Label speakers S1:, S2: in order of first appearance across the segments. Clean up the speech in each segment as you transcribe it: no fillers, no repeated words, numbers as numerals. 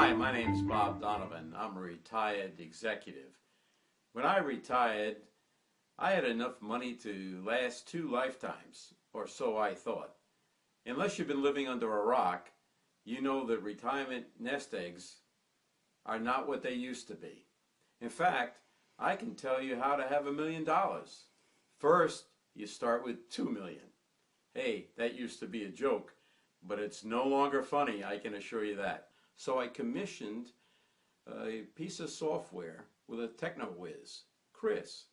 S1: Hi, my name is Bob Donovan. I'm a retired executive. When I retired, I had enough money to last 2 lifetimes, or so I thought. Unless you've been living under a rock, you know that retirement nest eggs are not what they used to be. In fact, I can tell you how to have $1 million. First, you start with 2 million. Hey, that used to be a joke, but it's no longer funny, I can assure you that. So I commissioned a piece of software with a techno whiz, Chris.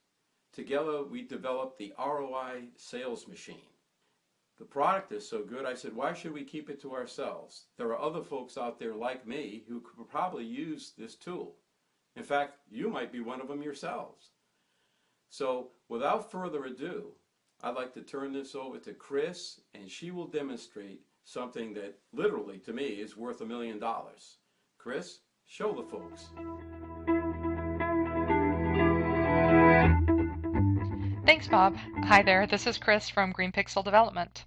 S1: Together we developed the ROI sales machine. The product is so good, I said, why should we keep it to ourselves? There are other folks out there like me who could probably use this tool. In fact, you might be one of them yourselves. So without further ado, I'd like to turn this over to Chris, and she will demonstrate something that literally to me is worth $1 million. Chris, show the folks.
S2: Thanks, Bob. Hi there, this is Chris from Green Pixel Development.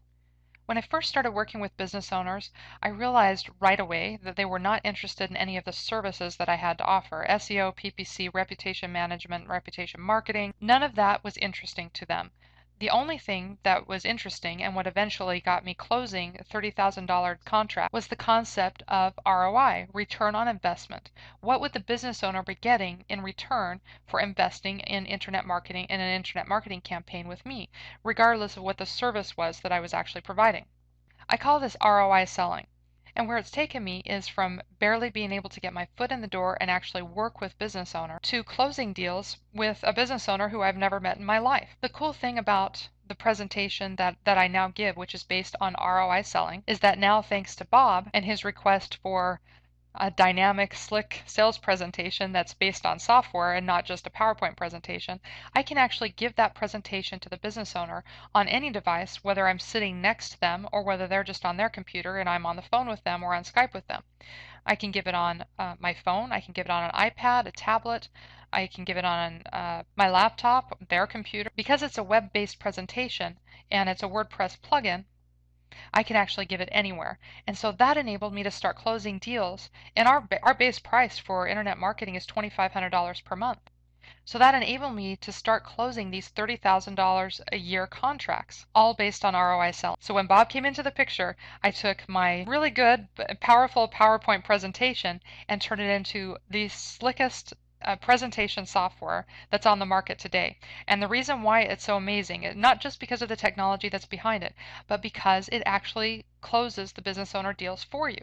S2: When I first started working with business owners, I realized right away that they were not interested in any of the services that I had to offer. SEO, PPC, reputation management, reputation marketing, none of that was interesting to them. The only thing that was interesting and what eventually got me closing a $30,000 contract was the concept of ROI, return on investment. What would the business owner be getting in return for investing in internet marketing in an internet marketing campaign with me, regardless of what the service was that I was actually providing? I call this ROI selling. And where it's taken me is from barely being able to get my foot in the door and actually work with business owner to closing deals with a business owner who I've never met in my life. The cool thing about the presentation that I now give, which is based on ROI selling, is that now thanks to Bob and his request for a dynamic, slick sales presentation that's based on software and not just a PowerPoint presentation, I can actually give that presentation to the business owner on any device, whether I'm sitting next to them or whether they're just on their computer and I'm on the phone with them or on Skype with them. I can give it on my phone, I can give it on an iPad, a tablet, I can give it on my laptop, their computer. Because it's a web-based presentation and it's a WordPress plugin, I can actually give it anywhere. And so that enabled me to start closing deals. And our base price for internet marketing is $2,500 per month. So that enabled me to start closing these $30,000 a year contracts, all based on ROI selling. So when Bob came into the picture, I took my really good, powerful PowerPoint presentation and turned it into the slickest presentation software that's on the market today. And the reason why it's so amazing, not just because of the technology that's behind it, but because it actually closes the business owner deals for you.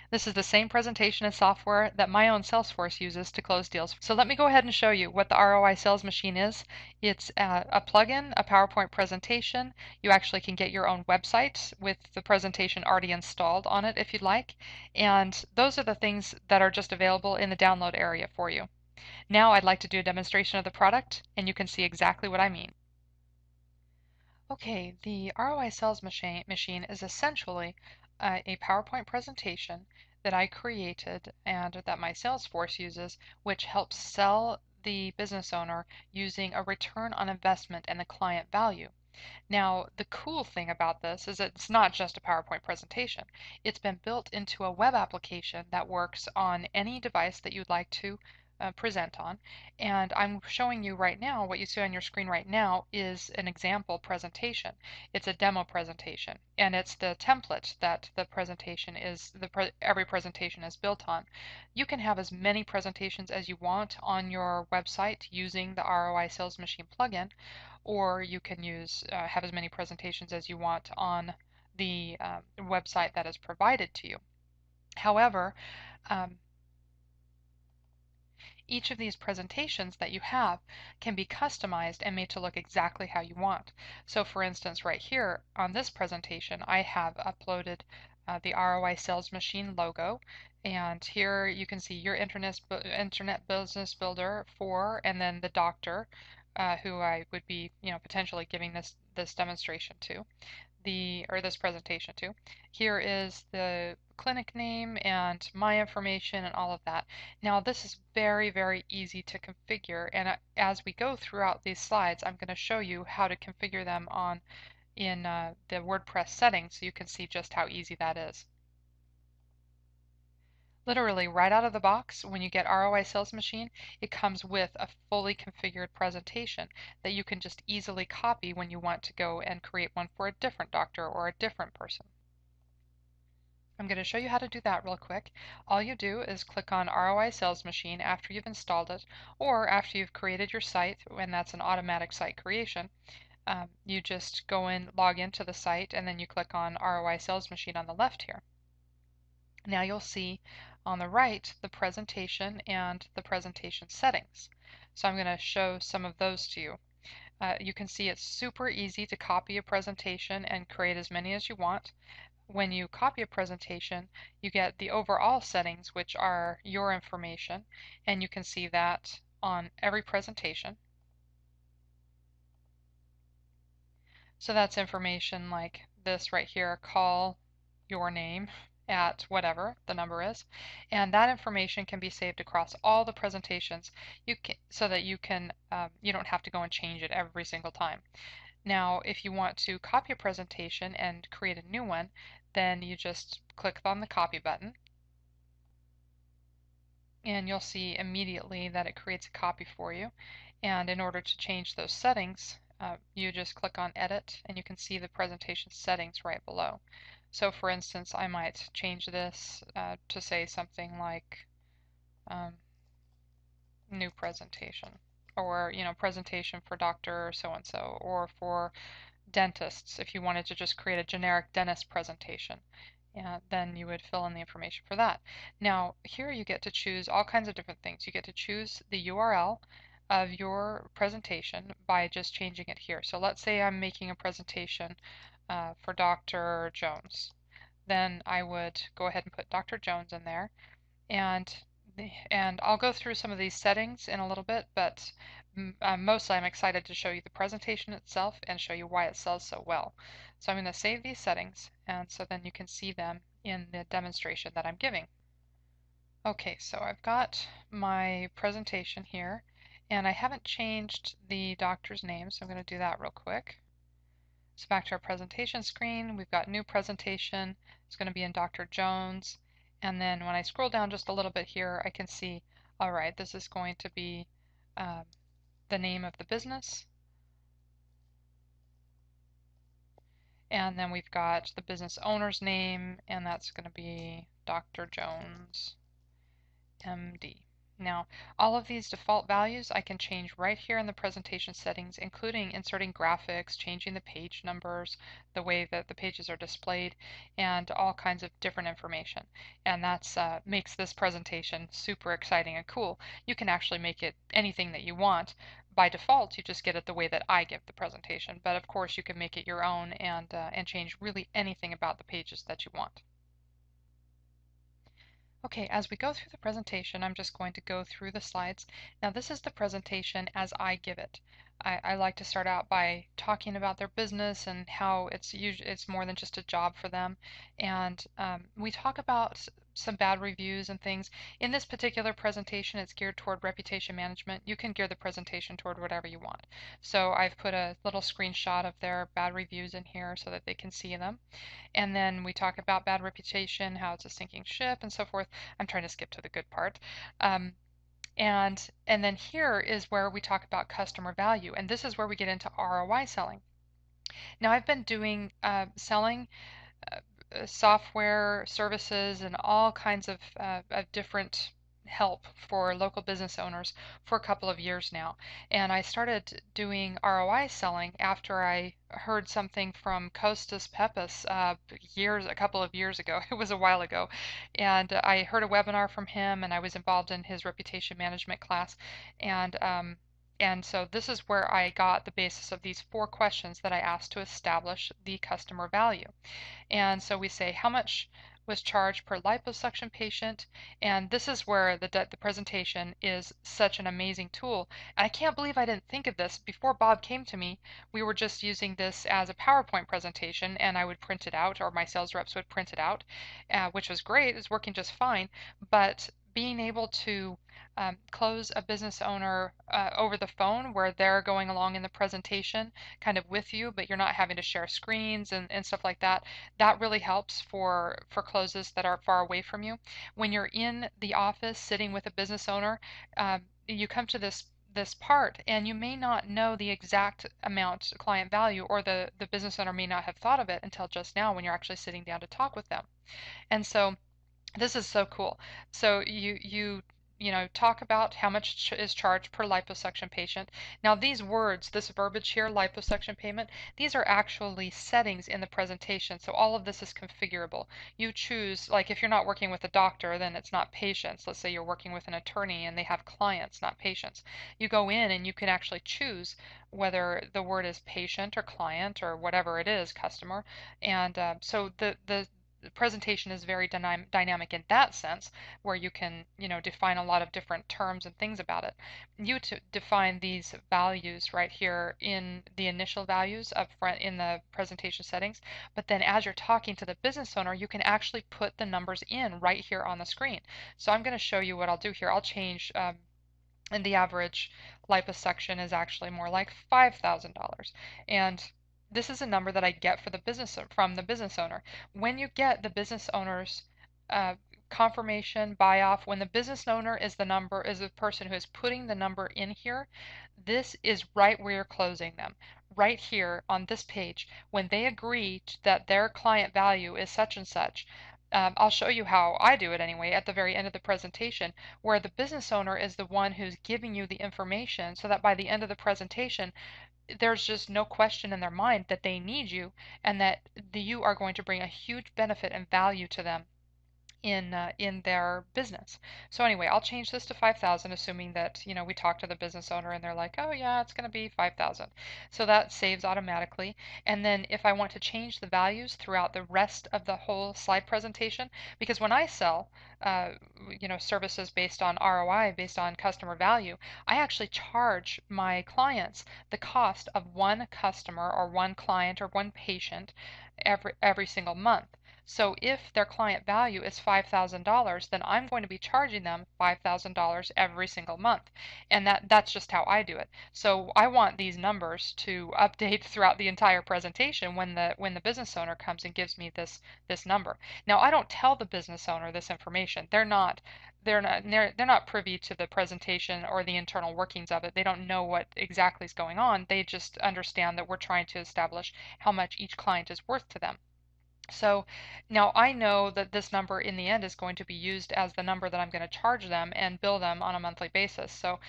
S2: This is the same presentation and software that my own Salesforce uses to close deals. So let me go ahead and show you what the ROI sales machine is. It's a plugin, a PowerPoint presentation. You actually can get your own website with the presentation already installed on it if you'd like. And those are the things that are just available in the download area for you. Now I'd like to do a demonstration of the product, and you can see exactly what I mean. Okay, the ROI sales machine is essentially a PowerPoint presentation that I created and that my Salesforce uses, which helps sell the business owner using a return on investment and the client value. Now, the cool thing about this is it's not just a PowerPoint presentation. It's been built into a web application that works on any device that you'd like to present on. And I'm showing you right now, what you see on your screen right now is an example presentation. It's a demo presentation, and it's the template that the presentation is, every presentation is built on. You can have as many presentations as you want on your website using the ROI Sales Machine plugin, or you can have as many presentations as you want on the website that is provided to you. However, each of these presentations that you have can be customized and made to look exactly how you want. So for instance, right here on this presentation, I have uploaded the ROI Sales Machine logo, and here you can see your internet business builder for, and then the doctor who I would be, potentially giving this demonstration to, this presentation to. Here is the clinic name and my information and all of that. Now this is very, very easy to configure, and as we go throughout these slides, I'm going to show you how to configure them in the WordPress settings so you can see just how easy that is. Literally right out of the box, when you get ROI Sales Machine, it comes with a fully configured presentation that you can just easily copy when you want to go and create one for a different doctor or a different person. I'm going to show you how to do that real quick. All you do is click on ROI Sales Machine after you've installed it or after you've created your site, and that's an automatic site creation. You just go in, log into the site, and then you click on ROI Sales Machine on the left here. Now you'll see on the right the presentation and the presentation settings. So I'm going to show some of those to you. You can see it's super easy to copy a presentation and create as many as you want. When you copy a presentation, you get the overall settings, which are your information, and you can see that on every presentation. So that's information like this right here, call your name at whatever the number is, and that information can be saved across all the presentations so that you don't have to go and change it every single time. Now, if you want to copy a presentation and create a new one, then you just click on the copy button, and you'll see immediately that it creates a copy for you. And in order to change those settings, you just click on Edit, and you can see the presentation settings right below. So for instance, I might change this to say something like new presentation, or presentation for Dr. so-and-so, or for dentists. If you wanted to just create a generic dentist presentation, then you would fill in the information for that. Now here you get to choose all kinds of different things. You get to choose the URL of your presentation by just changing it here. So let's say I'm making a presentation for Dr. Jones. Then I would go ahead and put Dr. Jones in there, and I'll go through some of these settings in a little bit, but mostly I'm excited to show you the presentation itself and show you why it sells so well. So I'm going to save these settings, and so then you can see them in the demonstration that I'm giving. Okay, so I've got my presentation here, and I haven't changed the doctor's name, so I'm going to do that real quick. So back to our presentation screen, we've got new presentation. It's going to be in Dr. Jones. And then when I scroll down just a little bit here, I can see, all right, this is going to be the name of the business. And then we've got the business owner's name, and that's going to be Dr. Jones, MD. Now, all of these default values I can change right here in the presentation settings, including inserting graphics, changing the page numbers, the way that the pages are displayed, and all kinds of different information. And that's makes this presentation super exciting and cool. You can actually make it anything that you want. By default, you just get it the way that I give the presentation, but of course you can make it your own and change really anything about the pages that you want. Okay, as we go through the presentation, I'm just going to go through the slides. Now this is the presentation as I give it. I like to start out by talking about their business and how it's more than just a job for them. And we talk about some bad reviews and things. In this particular presentation, it's geared toward reputation management. You can gear the presentation toward whatever you want. So I've put a little screenshot of their bad reviews in here so that they can see them. And then we talk about bad reputation, how it's a sinking ship, and so forth. I'm trying to skip to the good part. And then here is where we talk about customer value, and this is where we get into ROI selling. Now I've been doing selling software services and all kinds of different help for local business owners for a couple of years now. And I started doing ROI selling after I heard something from Costas Peppas a couple of years ago. It was a while ago. And I heard a webinar from him, and I was involved in his reputation management class. And so this is where I got the basis of these 4 questions that I asked to establish the customer value. And so we say how much was charged per liposuction patient, and this is where the presentation is such an amazing tool. And I can't believe I didn't think of this before Bob came to me. We were just using this as a PowerPoint presentation, and I would print it out, or my sales reps would print it out, which was great. It's working just fine. But being able to close a business owner over the phone where they're going along in the presentation kind of with you, but you're not having to share screens and stuff like that, that really helps for closes that are far away from you. When you're in the office sitting with a business owner, you come to this part and you may not know the exact amount client value, or the business owner may not have thought of it until just now when you're actually sitting down to talk with them. And so this is so cool. So you talk about how much is charged per liposuction patient. Now these words, this verbiage here, liposuction payment, these are actually settings in the presentation. So all of this is configurable. You choose, like if you're not working with a doctor, then it's not patients. Let's say you're working with an attorney and they have clients, not patients. You go in and you can actually choose whether the word is patient or client or whatever it is, customer. And so the presentation is very dynamic in that sense, where you can, define a lot of different terms and things about it. You to define these values right here in the initial values up front in the presentation settings, but then as you're talking to the business owner, you can actually put the numbers in right here on the screen. So I'm going to show you what I'll do here. I'll change and the average liposuction is actually more like $5,000. And this is a number that I get for the business from the business owner. When you get the business owner's uh, confirmation buy off, when the business owner is the person who is putting the number in here, this is right where you're closing them. Right here on this page, when they agree that their client value is such and such, I'll show you how I do it anyway at the very end of the presentation, where the business owner is the one who's giving you the information so that by the end of the presentation, there's just no question in their mind that they need you and that you are going to bring a huge benefit and value to them in their business. So anyway, I'll change this to 5,000, assuming that we talk to the business owner and they're like, oh yeah, it's going to be 5,000. So that saves automatically. And then if I want to change the values throughout the rest of the whole slide presentation, because when I sell, services based on ROI, based on customer value, I actually charge my clients the cost of one customer or one client or one patient every single month. So if their client value is $5,000, then I'm going to be charging them $5,000 every single month. And that's just how I do it. So I want these numbers to update throughout the entire presentation when the business owner comes and gives me this number. Now, I don't tell the business owner this information. They're not privy to the presentation or the internal workings of it. They don't know what exactly is going on. They just understand that we're trying to establish how much each client is worth to them. So now I know that this number in the end is going to be used as the number that I'm going to charge them and bill them on a monthly basis. So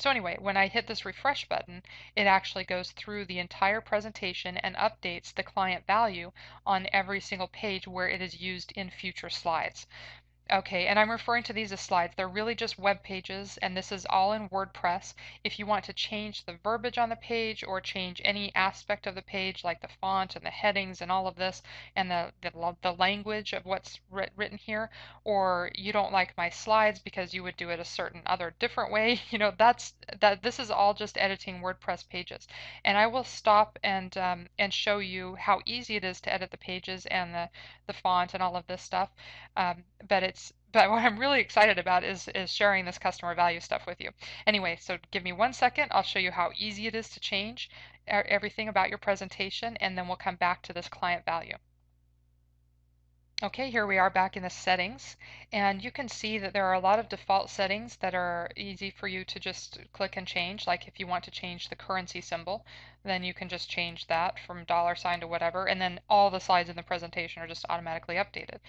S2: anyway, when I hit this refresh button, it actually goes through the entire presentation and updates the client value on every single page where it is used in future slides. Okay, and I'm referring to these as slides. They're really just web pages, and this is all in WordPress. If you want to change the verbiage on the page or change any aspect of the page, like the font and the headings and all of this, and the language of what's written here, or you don't like my slides because you would do it a certain other different way, this is all just editing WordPress pages. And I will stop and show you how easy it is to edit the pages and the font and all of this stuff. But what I'm really excited about is sharing this customer value stuff with you. Anyway, so give me 1 second. I'll show you how easy it is to change everything about your presentation, and then we'll come back to this client value. Okay, here we are back in the settings, and you can see that there are a lot of default settings that are easy for you to just click and change. Like if you want to change the currency symbol, then you can just change that from $ to whatever, and then all the slides in the presentation are just automatically updated.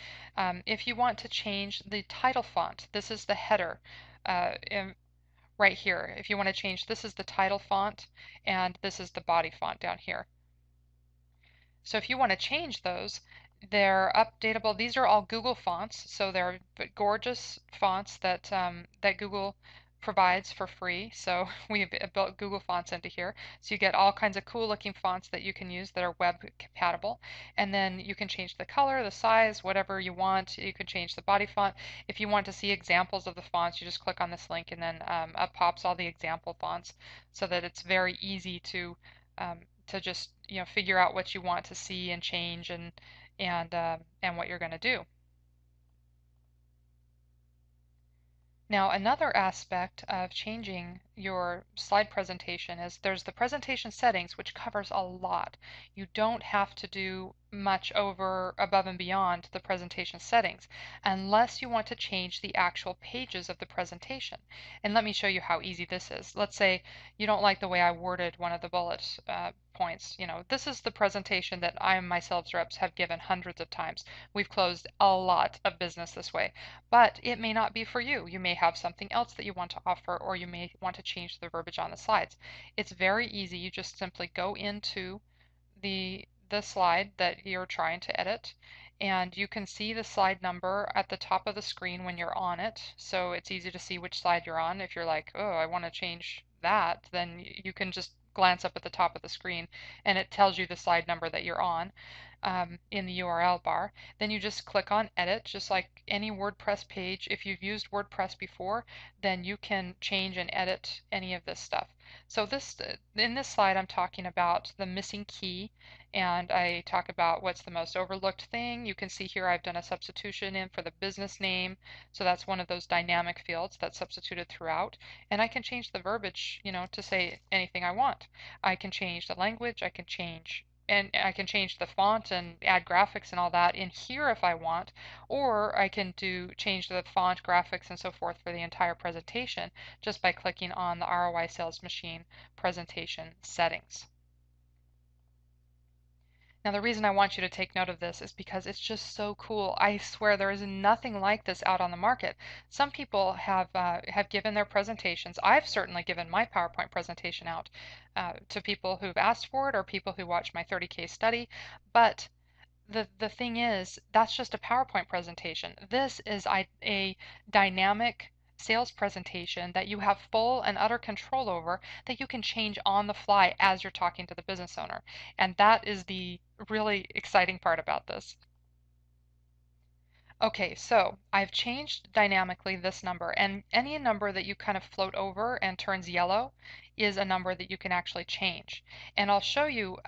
S2: If you want to change the title font, this is the header right here. If you want to change, this is the title font, and this is the body font down here. So if you want to change those, they're updatable. These are all Google fonts, so they're gorgeous fonts that Google provides for free. So we've built Google fonts into here. So you get all kinds of cool looking fonts that you can use that are web compatible. And then you can change the color, the size, whatever you want. You can change the body font. If you want to see examples of the fonts, you just click on this link and then up pops all the example fonts so that it's very easy to just figure out what you want to see and change and what you're going to do. Now, another aspect of changing your slide presentation is there's the presentation settings, which covers a lot. You don't have to do much over, above and beyond the presentation settings unless you want to change the actual pages of the presentation. And let me show you how easy this is. Let's say you don't like the way I worded one of the bullet points. This is the presentation that I and my sales reps have given hundreds of times. We've closed a lot of business this way. But it may not be for you. You may have something else that you want to offer, or you may want to change the verbiage on the slides. It's very easy. You just simply go into the slide that you're trying to edit, and you can see the slide number at the top of the screen when you're on it. So it's easy to see which slide you're on. If you're like, oh, I want to change that, then you can just glance up at the top of the screen and it tells you the slide number that you're on in the URL bar. Then you just click on edit, just like any WordPress page. If you've used WordPress before, then you can change and edit any of this stuff. So in this slide, I'm talking about the missing key, and I talk about what's the most overlooked thing. You can see here I've done a substitution in for the business name, so that's one of those dynamic fields that's substituted throughout. And I can change the verbiage, to say anything I want. I can change the language, I can change the font and add graphics and all that in here if I want, or I can change the font, graphics, and so forth for the entire presentation just by clicking on the ROI Sales Machine presentation settings. Now, the reason I want you to take note of this is because it's just so cool. I swear there is nothing like this out on the market. Some people have given their presentations. I've certainly given my PowerPoint presentation out to people who've asked for it or people who watch my 30K study. But the thing is, that's just a PowerPoint presentation. This is a dynamic sales presentation that you have full and utter control over that you can change on the fly as you're talking to the business owner. And that is the really exciting part about this. Okay, so I've changed dynamically this number, and any number that you kind of float over and turns yellow is a number that you can actually change. And I'll show you,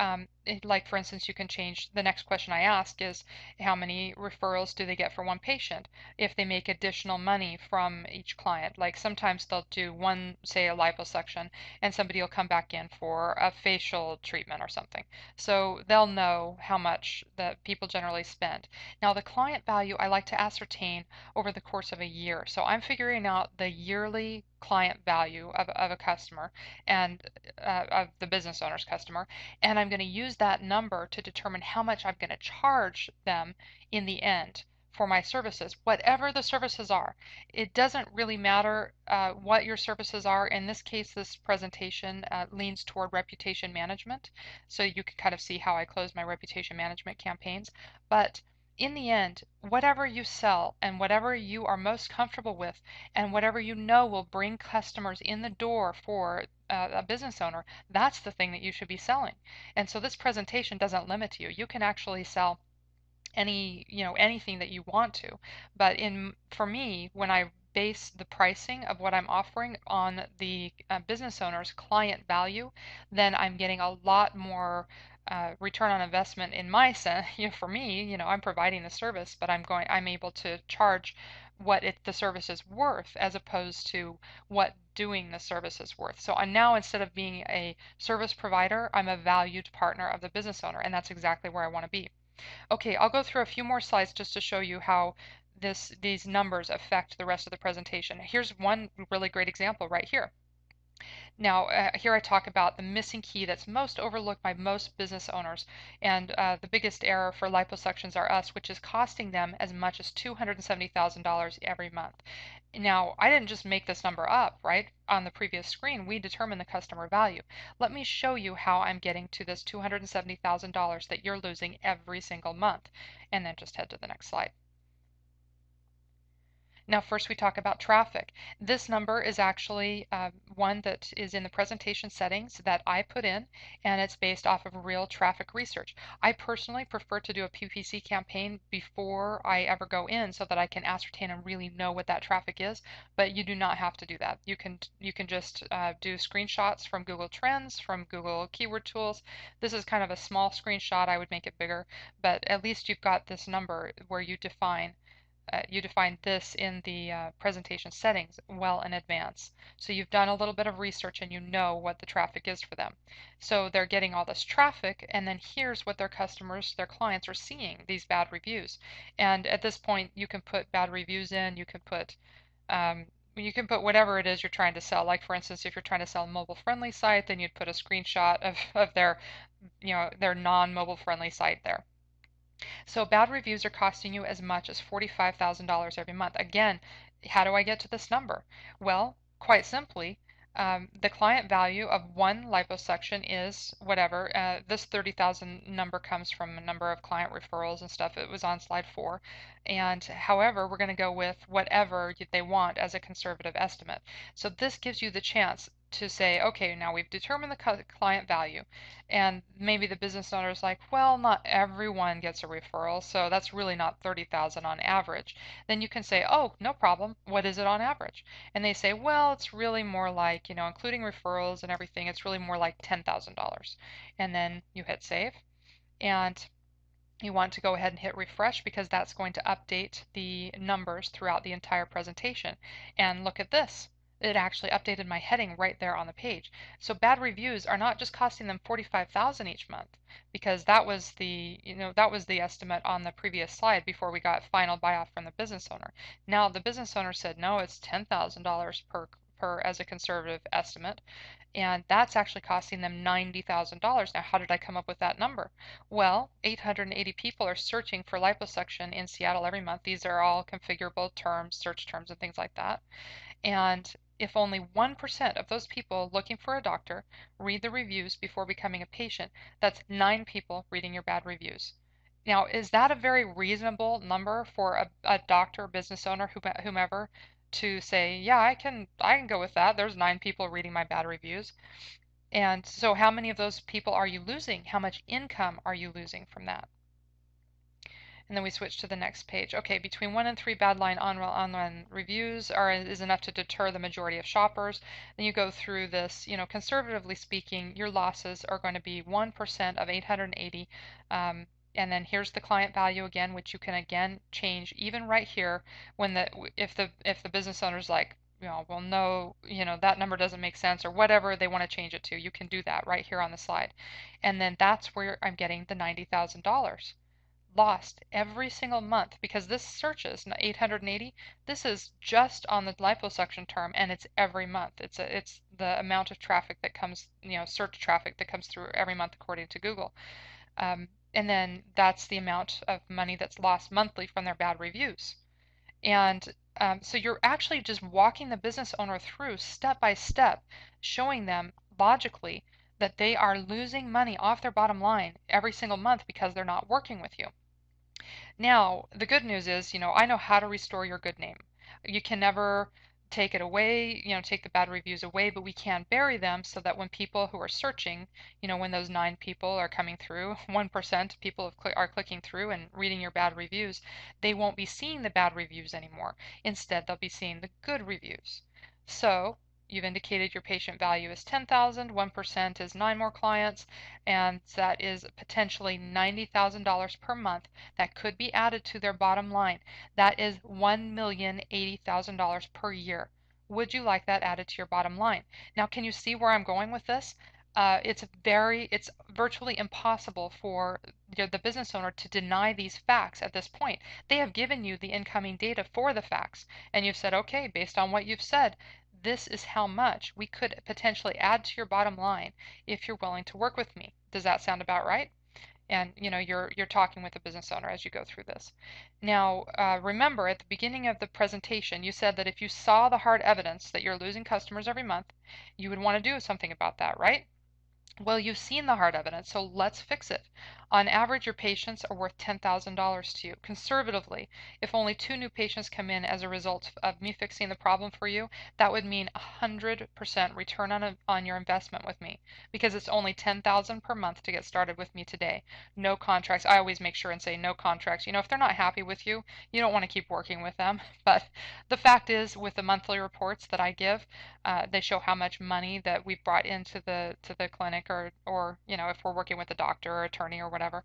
S2: like for instance, you can change, the next question I ask is how many referrals do they get for one patient if they make additional money from each client. Like sometimes they'll do one, say a liposuction, and somebody will come back in for a facial treatment or something. So they'll know how much that people generally spend. Now, the client value I like to ascertain over the course of a year. So I'm figuring out the yearly client value of a customer and of the business owner's customer, and I'm going to use that number to determine how much I'm going to charge them in the end for my services, whatever the services are. It doesn't really matter what your services are. In this case, this presentation leans toward reputation management, so you can kind of see how I close my reputation management campaigns. But in the end, whatever you sell and whatever you are most comfortable with and whatever you know will bring customers in the door for a business owner, that's the thing that you should be selling. And so this presentation doesn't limit you. You can actually sell anything that you want to. But for me, when I base the pricing of what I'm offering on the business owner's client value, then I'm getting a lot more return on investment in my sense. For me, I'm providing the service, but I'm able to charge what the service is worth as opposed to what doing the service is worth. So I'm now, instead of being a service provider, I'm a valued partner of the business owner, and that's exactly where I want to be. Okay, I'll go through a few more slides just to show you how these numbers affect the rest of the presentation. Here's one really great example right here. Now, here I talk about the missing key that's most overlooked by most business owners, and the biggest error for liposuctions are us, which is costing them as much as $270,000 every month. Now, I didn't just make this number up, right? On the previous screen, we determined the customer value. Let me show you how I'm getting to this $270,000 that you're losing every single month, and then just head to the next slide. Now, first we talk about traffic. This number is actually one that is in the presentation settings that I put in, and it's based off of real traffic research. I personally prefer to do a PPC campaign before I ever go in so that I can ascertain and really know what that traffic is, but you do not have to do that. You can just do screenshots from Google Trends, from Google Keyword Tools. This is kind of a small screenshot. I would make it bigger, but at least you've got this number where you define you define this in the presentation settings well in advance. So you've done a little bit of research and you know what the traffic is for them. So they're getting all this traffic, and then here's what their customers, their clients are seeing, these bad reviews. And at this point, you can put bad reviews in, um, you can put whatever it is you're trying to sell. Like for instance, if you're trying to sell a mobile friendly site, then you'd put a screenshot of their, their non-mobile friendly site there. So bad reviews are costing you as much as $45,000 every month. Again, how do I get to this number? Well, quite simply, the client value of one liposuction is whatever. This 30,000 number comes from a number of client referrals and stuff. It was on slide 4. And however, we're going to go with whatever they want as a conservative estimate. So this gives you the chance to say, okay, now we've determined the client value. And maybe the business owner is like, well, not everyone gets a referral, so that's really not 30,000 on average. Then you can say, oh, no problem. What is it on average? And they say, well, it's really more like, including referrals and everything, it's really more like $10,000. And then you hit save, and you want to go ahead and hit refresh because that's going to update the numbers throughout the entire presentation. And look at this. It actually updated my heading right there on the page. So bad reviews are not just costing them 45,000 each month, because that was the estimate on the previous slide before we got final buy-off from the business owner. Now the business owner said no, it's $10,000 per as a conservative estimate, and that's actually costing them $90,000. Now, how did I come up with that number? Well, 880 people are searching for liposuction in Seattle every month. These are all configurable terms, search terms, and things like that. And if only 1% of those people looking for a doctor read the reviews before becoming a patient, that's 9 people reading your bad reviews. Now, is that a very reasonable number for a doctor, business owner, whomever, to say, yeah, I can go with that. There's 9 people reading my bad reviews. And so how many of those people are you losing? How much income are you losing from that? And then we switch to the next page. Okay, between 1 and 3 bad online reviews is enough to deter the majority of shoppers. Then you go through this, conservatively speaking, your losses are going to be 1% of 880. And then here's the client value again, which you can again change even right here when if the business owner's like, well, no, that number doesn't make sense or whatever they want to change it to. You can do that right here on the slide. And then that's where I'm getting the $90,000 lost every single month because this searches 880. This is just on the liposuction term, and it's every month. It's the amount of traffic that comes, search traffic that comes through every month according to Google. And then that's the amount of money that's lost monthly from their bad reviews. And so you're actually just walking the business owner through step by step, showing them logically that they are losing money off their bottom line every single month because they're not working with you. Now, the good news is, I know how to restore your good name. You can never take it away, take the bad reviews away, but we can bury them so that when people who are searching, when those 9 people are coming through, 1% people are clicking through and reading your bad reviews, they won't be seeing the bad reviews anymore. Instead, they'll be seeing the good reviews. So, you've indicated your patient value is 10,000, 1% is 9 more clients, and that is potentially $90,000 per month that could be added to their bottom line. That is $1,080,000 per year. Would you like that added to your bottom line? Now, can you see where I'm going with this? It's virtually impossible for the business owner to deny these facts at this point. They have given you the incoming data for the facts, and you've said, okay, based on what you've said, this is how much we could potentially add to your bottom line if you're willing to work with me. Does that sound about right? And you're talking with the business owner as you go through this. Now, remember at the beginning of the presentation, you said that if you saw the hard evidence that you're losing customers every month, you would want to do something about that, right? Well, you've seen the hard evidence, so let's fix it. On average, your patients are worth $10,000 to you. Conservatively, if only 2 new patients come in as a result of me fixing the problem for you, that would mean 100% return on your investment with me, because it's only $10,000 per month to get started with me today. No contracts. I always make sure and say no contracts. If they're not happy with you, you don't want to keep working with them. But the fact is, with the monthly reports that I give, they show how much money that we've brought into the clinic, or if we're working with a doctor or attorney or whatever.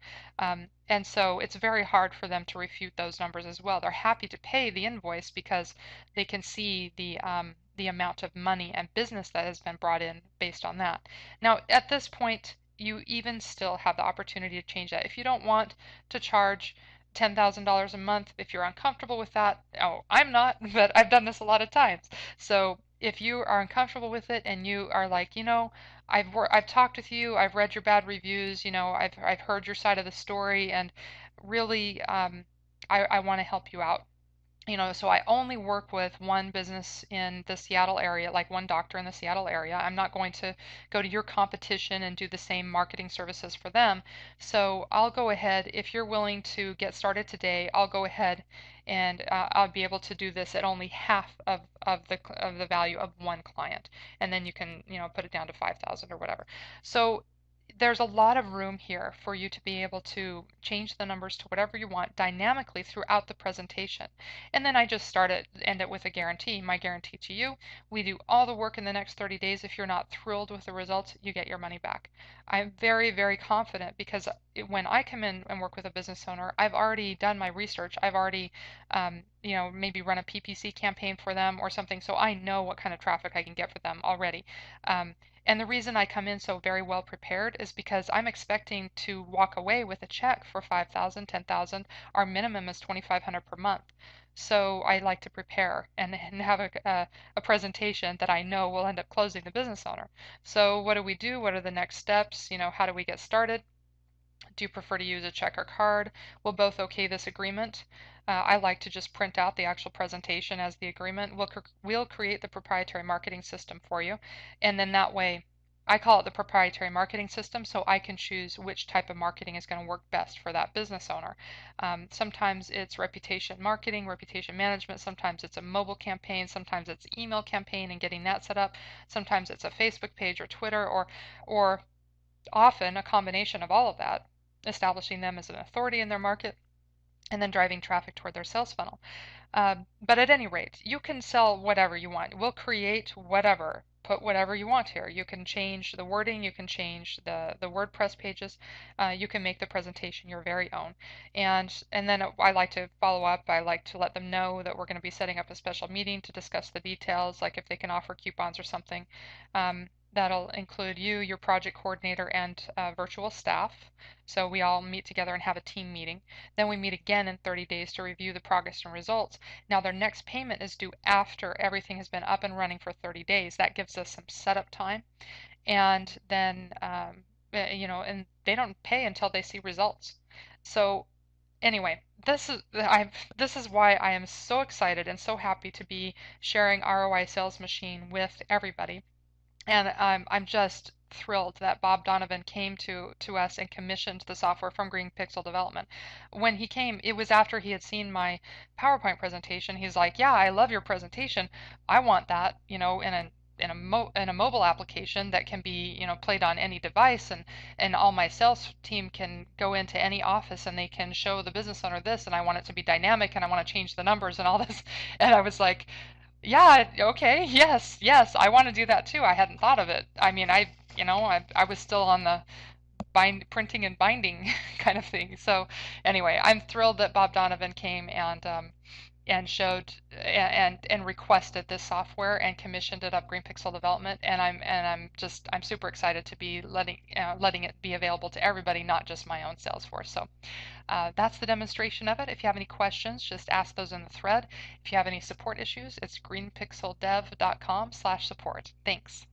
S2: And so it's very hard for them to refute those numbers as well. They're happy to pay the invoice because they can see the amount of money and business that has been brought in based on that. Now, at this point, you even still have the opportunity to change that. If you don't want to charge $10,000 a month, if you're uncomfortable with that, oh, I'm not, but I've done this a lot of times. So if you are uncomfortable with it and you are like, I've talked with you, I've read your bad reviews, I've heard your side of the story, and really, I want to help you out. So I only work with one business in the Seattle area, like one doctor in the Seattle area. I'm not going to go to your competition and do the same marketing services for them. So I'll go ahead, if you're willing to get started today, I'll go ahead and I'll be able to do this at only half of the value of one client. And then you can, put it down to 5,000 or whatever. So there's a lot of room here for you to be able to change the numbers to whatever you want dynamically throughout the presentation. And then I just end it with a guarantee. My guarantee to you, we do all the work in the next 30 days. If you're not thrilled with the results, you get your money back. I'm very, very confident because when I come in and work with a business owner, I've already done my research. I've already, maybe run a PPC campaign for them or something. So I know what kind of traffic I can get for them already. And the reason I come in so very well prepared is because I'm expecting to walk away with a check for 5,000, 10,000. Our minimum is 2,500 per month. So I like to prepare and have a presentation that I know will end up closing the business owner. So what do we do? What are the next steps? How do we get started? Do you prefer to use a check or card? We'll both okay this agreement. I like to just print out the actual presentation as the agreement. We'll create the proprietary marketing system for you, and then that way, I call it the proprietary marketing system, so I can choose which type of marketing is going to work best for that business owner. Sometimes it's reputation marketing, reputation management. Sometimes it's a mobile campaign. Sometimes it's email campaign and getting that set up. Sometimes it's a Facebook page or Twitter, or often a combination of all of that, establishing them as an authority in their market and then driving traffic toward their sales funnel. But at any rate, you can sell whatever you want. We'll create whatever, put whatever you want here. You can change the wording, you can change the WordPress pages, you can make the presentation your very own. And then I like to follow up. I like to let them know that we're going to be setting up a special meeting to discuss the details, like if they can offer coupons or something. That'll include you, your project coordinator, and virtual staff. So we all meet together and have a team meeting. Then we meet again in 30 days to review the progress and results. Now their next payment is due after everything has been up and running for 30 days. That gives us some setup time. And then, and they don't pay until they see results. So anyway, this is why I am so excited and so happy to be sharing ROI Sales Machine with everybody. And I'm just thrilled that Bob Donovan came to us and commissioned the software from Green Pixel Development. When he came, it was after he had seen my PowerPoint presentation. He's like, "Yeah, I love your presentation. I want that, in a mobile application that can be, played on any device, and all my sales team can go into any office and they can show the business owner this, and I want it to be dynamic, and I want to change the numbers and all this." And I was like, yeah, okay, yes, yes, I want to do that too. I hadn't thought of it. I mean, I was still on the printing and binding kind of thing. So anyway, I'm thrilled that Bob Donovan came and showed and requested this software and commissioned it up Green Pixel Development, and I'm super excited to be letting it be available to everybody, not just my own sales force. So that's the demonstration of it. If you have any questions, just ask those in the thread. If you have any support issues, it's greenpixeldev.com/support. Thanks.